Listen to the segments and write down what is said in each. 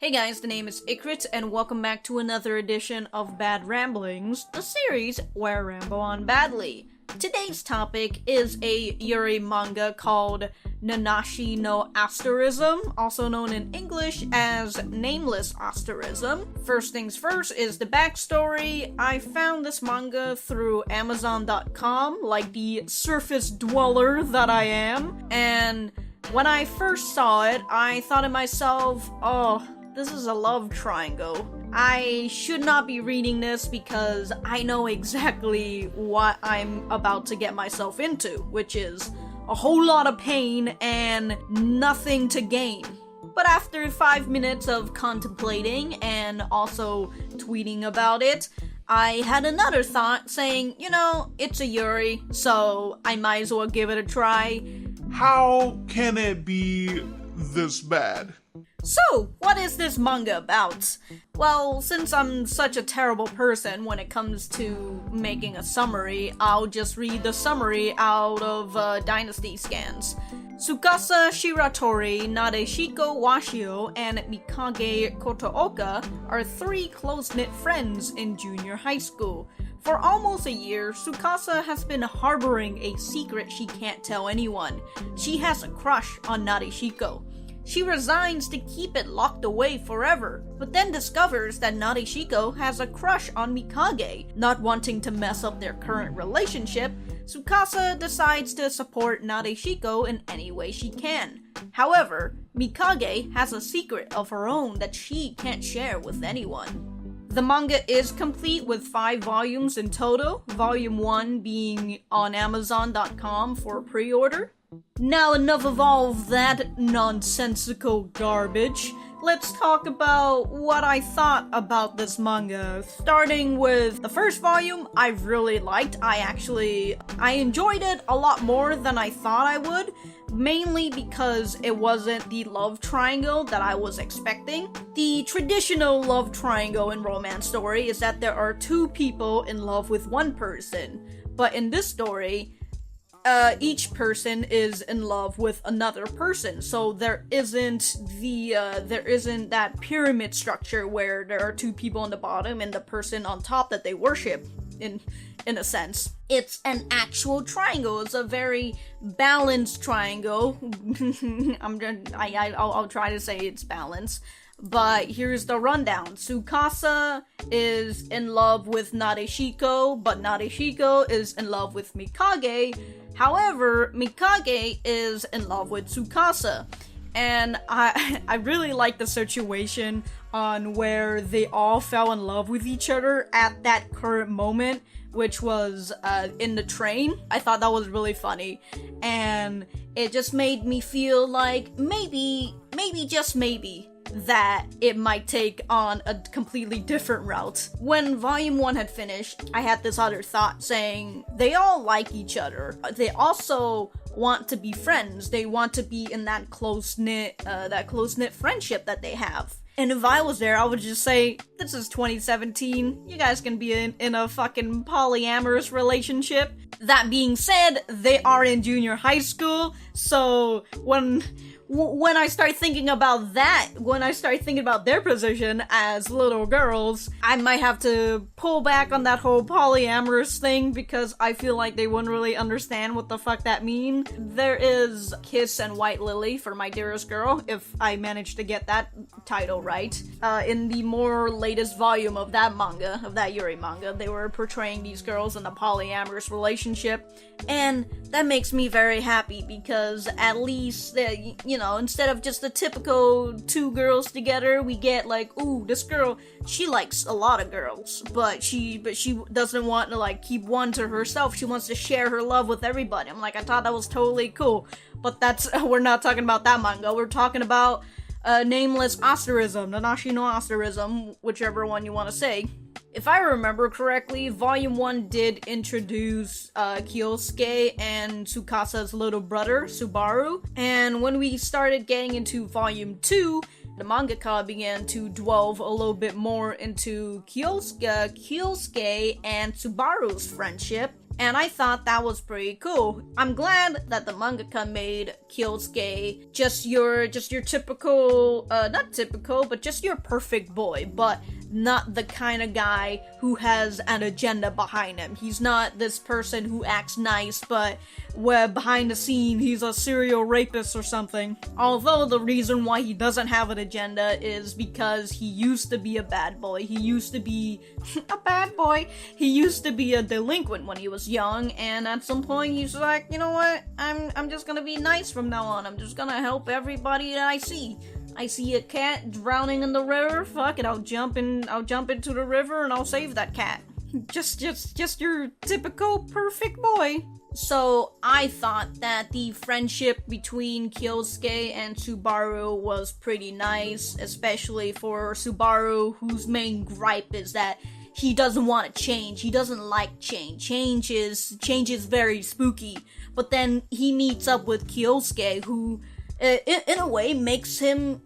Hey guys, the name is Irks, and welcome back to another edition of Bad Ramblings, the series where I ramble on badly. Today's topic is a Yuri manga called Nanashi no Asterism, also known in English as Nameless Asterism. First things first is the backstory. I found this manga through Amazon.com, like the surface dweller that I am, and when I first saw it, I thought to myself, this is a love triangle. I should not be reading this because I know exactly what I'm about to get myself into, which is a whole lot of pain and nothing to gain. But after 5 minutes of contemplating and also tweeting about it, I had another thought saying, it's a Yuri, so I might as well give it a try. How can it be this bad? So, what is this manga about? Well, since I'm such a terrible person when it comes to making a summary, I'll just read the summary out of Dynasty Scans. Tsukasa, Shiratori, Nadeshiko Washio, and Mikage Kotooka are three close-knit friends in junior high school. For almost a year, Tsukasa has been harboring a secret she can't tell anyone. She has a crush on Nadeshiko. She resigns to keep it locked away forever, but then discovers that Nadeshiko has a crush on Mikage. Not wanting to mess up their current relationship, Tsukasa decides to support Nadeshiko in any way she can. However, Mikage has a secret of her own that she can't share with anyone. The manga is complete with 5 volumes in total, volume 1 being on Amazon.com for pre-order. Now enough of all of that nonsensical garbage. Let's talk about what I thought about this manga. Starting with the first volume, I really liked. I enjoyed it a lot more than I thought I would, mainly because it wasn't the love triangle that I was expecting. The traditional love triangle in romance story is that there are 2 people in love with one person, but in this story, each person is in love with another person, so there isn't that pyramid structure where there are 2 people on the bottom and the person on top that they worship. In a sense, it's an actual triangle. It's a very balanced triangle. I'll try to say it's balanced. But here's the rundown. Tsukasa is in love with Nadeshiko, but Nadeshiko is in love with Mikage. However, Mikage is in love with Tsukasa. And I really like the situation on where they all fell in love with each other at that current moment, which was in the train. I thought that was really funny. And it just made me feel like maybe, just maybe, that it might take on a completely different route. When volume 1 had finished, I had this other thought saying, they all like each other. They also want to be friends. They want to be in that close-knit friendship that they have. And if I was there, I would just say, this is 2017, you guys can be in a fucking polyamorous relationship. That being said, they are in junior high school, so when I start thinking about that, when I start thinking about their position as little girls, I might have to pull back on that whole polyamorous thing because I feel like they wouldn't really understand what the fuck that means. There is Kiss and White Lily for My Dearest Girl, if I manage to get that title right. In the more latest volume of that manga, of that Yuri manga, they were portraying these girls in a polyamorous relationship, and that makes me very happy because at least, instead of just the typical 2 girls together, we get like, ooh, this girl, she likes a lot of girls, but she doesn't want to keep one to herself. She wants to share her love with everybody. I'm like, I thought that was totally cool, but we're not talking about that manga. We're talking about Nameless Asterism, Nanashi no Asterism, whichever one you want to say. If I remember correctly, Volume 1 did introduce Kyousuke and Tsukasa's little brother, Subaru, and when we started getting into Volume 2, the mangaka began to delve a little bit more into Kyousuke and Subaru's friendship, And I thought that was pretty cool. I'm glad that the mangaka made Kyousuke just your typical, not typical, but just your perfect boy, but not the kind of guy who has an agenda behind him. He's not this person who acts nice, but where behind the scene he's a serial rapist or something. Although the reason why he doesn't have an agenda is because he used to be a bad boy. He used to be a bad boy. He used to be a delinquent when he was young, and at some point he's like, you know what? I'm just gonna be nice from now on. I'm just gonna help everybody that I see. I see a cat drowning in the river. Fuck it, I'll jump into the river and I'll save that cat. Just your typical perfect boy. So I thought that the friendship between Kyousuke and Subaru was pretty nice, especially for Subaru, whose main gripe is that he doesn't want to change. He doesn't like change. Change is very spooky. But then he meets up with Kyousuke, who in a way makes him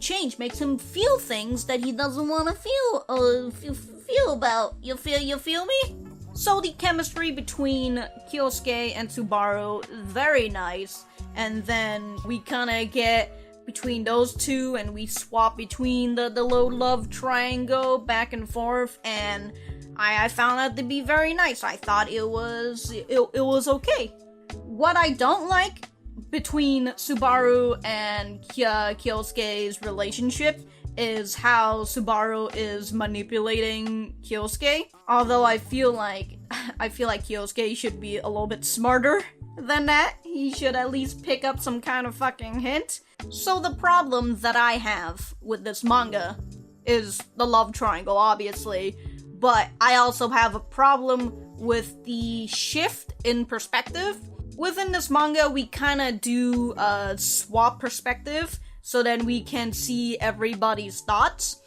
change, makes him feel things that he doesn't want to feel about. You feel me? So the chemistry between Kyousuke and Subaru, very nice. And then we kind of get between those two, and we swap between the little love triangle back and forth, and I found that to be very nice. I thought it was okay. What I don't like between Subaru and Kyousuke's relationship is how Subaru is manipulating Kyousuke. Although I feel like Kyousuke should be a little bit smarter than that. He should at least pick up some kind of fucking hint. So the problem that I have with this manga is the love triangle, obviously, but I also have a problem with the shift in perspective. Within this manga, we kind of do a swap perspective, so then we can see everybody's thoughts.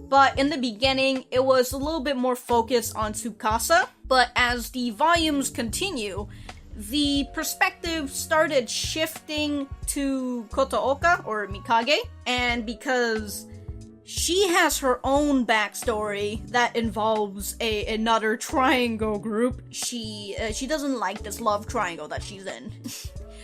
But in the beginning, it was a little bit more focused on Tsukasa. But as the volumes continue, the perspective started shifting to Kotooka, or Mikage. And because she has her own backstory that involves another triangle group, she doesn't like this love triangle that she's in.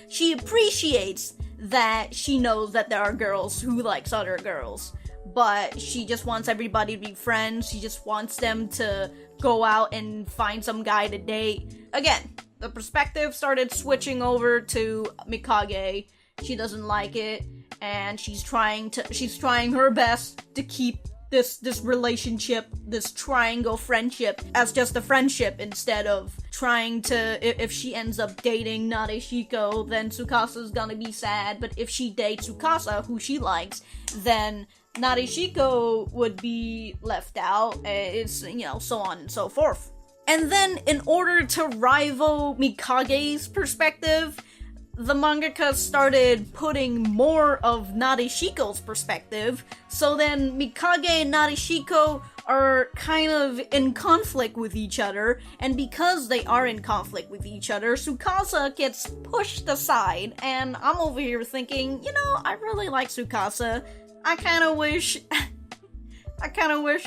She appreciates that she knows that there are girls who likes other girls, but she just wants everybody to be friends. She just wants them to go out and find some guy to date. Again, the perspective started switching over to Mikage. She doesn't like it, and she's trying her best to keep this relationship, this triangle friendship, as just a friendship, instead of trying to, if she ends up dating Nadeshiko, then Tsukasa's gonna be sad, but if she dates Tsukasa, who she likes, then Nadeshiko would be left out. It's, so on and so forth. And then, in order to rival Mikage's perspective, the mangaka started putting more of Nadeshiko's perspective, so then Mikage and Nadeshiko are kind of in conflict with each other, and because they are in conflict with each other, Tsukasa gets pushed aside, and I'm over here thinking, I really like Tsukasa. I kinda wish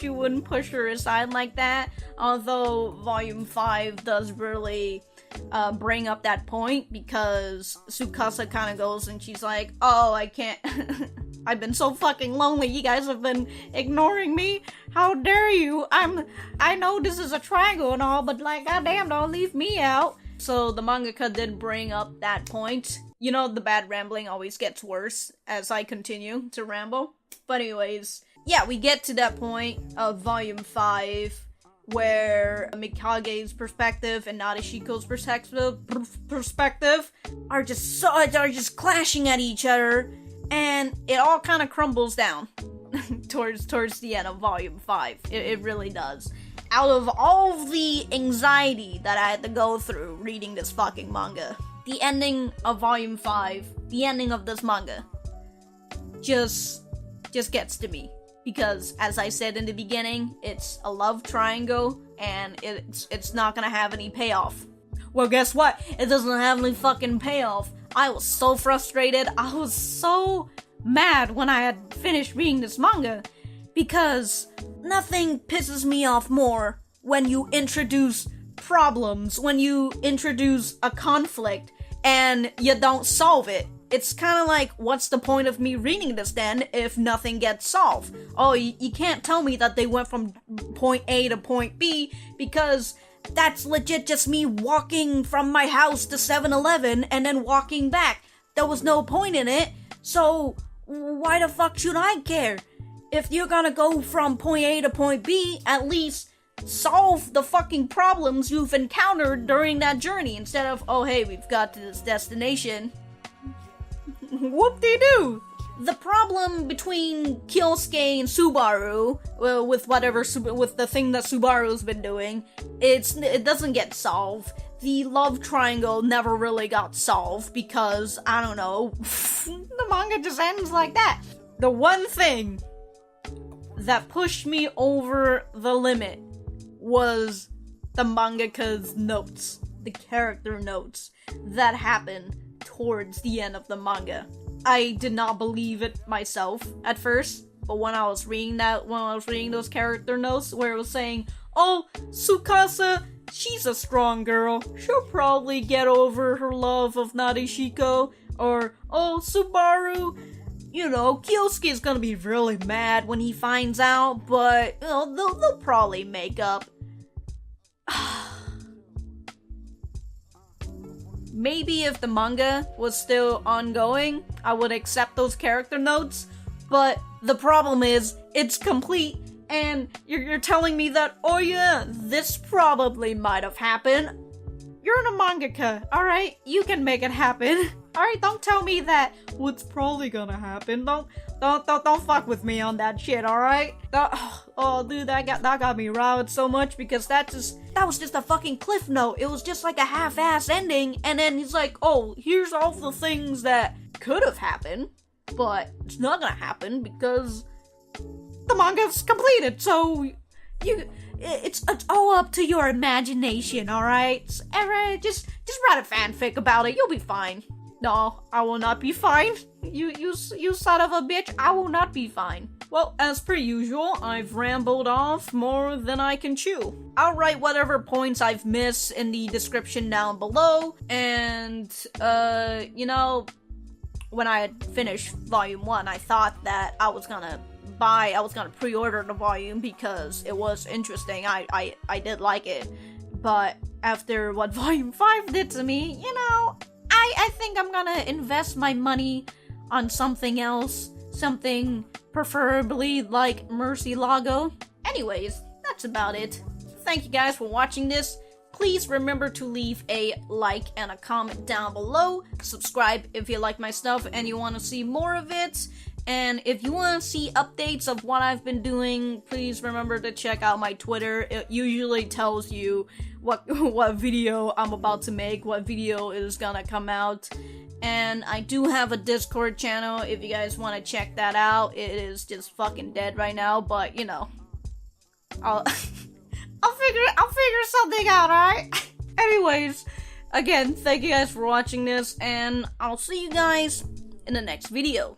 you wouldn't push her aside like that, although Volume 5 does really bring up that point, because Tsukasa kind of goes and she's like, oh, I can't, I've been so fucking lonely, you guys have been ignoring me, how dare you, I know this is a triangle and all, but goddamn, don't leave me out. So the mangaka did bring up that point. The bad rambling always gets worse as I continue to ramble. But anyways, yeah, we get to that point of Volume 5, where Mikage's perspective and Nadeshiko's perspective are just clashing at each other, and it all kind of crumbles down towards the end of Volume 5. It really does. Out of all the anxiety that I had to go through reading this fucking manga, the ending of Volume 5, the ending of this manga, just gets to me. Because, as I said in the beginning, it's a love triangle, and it's not gonna have any payoff. Well, guess what? It doesn't have any fucking payoff. I was so frustrated. I was so mad when I had finished reading this manga, because nothing pisses me off more when you introduce problems when you introduce a conflict and you don't solve it. It's kind of like, what's the point of me reading this then if nothing gets solved? Oh, you can't tell me that they went from point A to point B, because that's legit just me walking from my house to 7-Eleven and then walking back. There was no point in it, so why the fuck should I care? If you're gonna go from point A to point B, at least solve the fucking problems you've encountered during that journey, instead of, oh hey, we've got to this destination. Whoop-de-doo! The problem between Kyousuke and Subaru, with the thing that Subaru's been doing, it doesn't get solved. The love triangle never really got solved because, I don't know, the manga just ends like that. The one thing that pushed me over the limit was the mangaka's notes, the character notes that happened towards the end of the manga. I did not believe it myself at first, but when I was reading those character notes where it was saying, oh, Tsukasa, she's a strong girl, she'll probably get over her love of Nadeshiko, or, oh, Subaru, you know, Kyousuke is gonna be really mad when he finds out, but, you know, they'll probably make up. Maybe if the manga was still ongoing, I would accept those character notes, but the problem is, it's complete, and you're telling me that, oh yeah, this probably might have happened. You're a mangaka, alright? You can make it happen. Alright, don't tell me that what's probably gonna happen. Don't fuck with me on that shit, alright? Oh, dude, that got me riled so much, because that was just a fucking cliff note. It was just like a half-ass ending, and then he's like, oh, here's all the things that could have happened, but it's not gonna happen because the manga's completed, so it's all up to your imagination, alright? Alright, just write a fanfic about it, you'll be fine. No, I will not be fine. You son of a bitch, I will not be fine. Well, as per usual, I've rambled off more than I can chew. I'll write whatever points I've missed in the description down below, and, you know, when I had finished Volume 1, I thought that I was gonna pre-order the volume because it was interesting. I did like it, but after what Volume 5 did to me, you know, I think I'm gonna invest my money on something else, something preferably like Mercy Lago. Anyways, that's about it. Thank you guys for watching this. Please remember to leave a like and a comment down below. Subscribe if you like my stuff and you want to see more of it. And if you want to see updates of what I've been doing, please remember to check out my Twitter. It usually tells you what video I'm about to make, what video is gonna come out. And I do have a Discord channel if you guys want to check that out. It is just fucking dead right now, but you know, I'll figure something out, alright? Anyways, again, thank you guys for watching this, and I'll see you guys in the next video.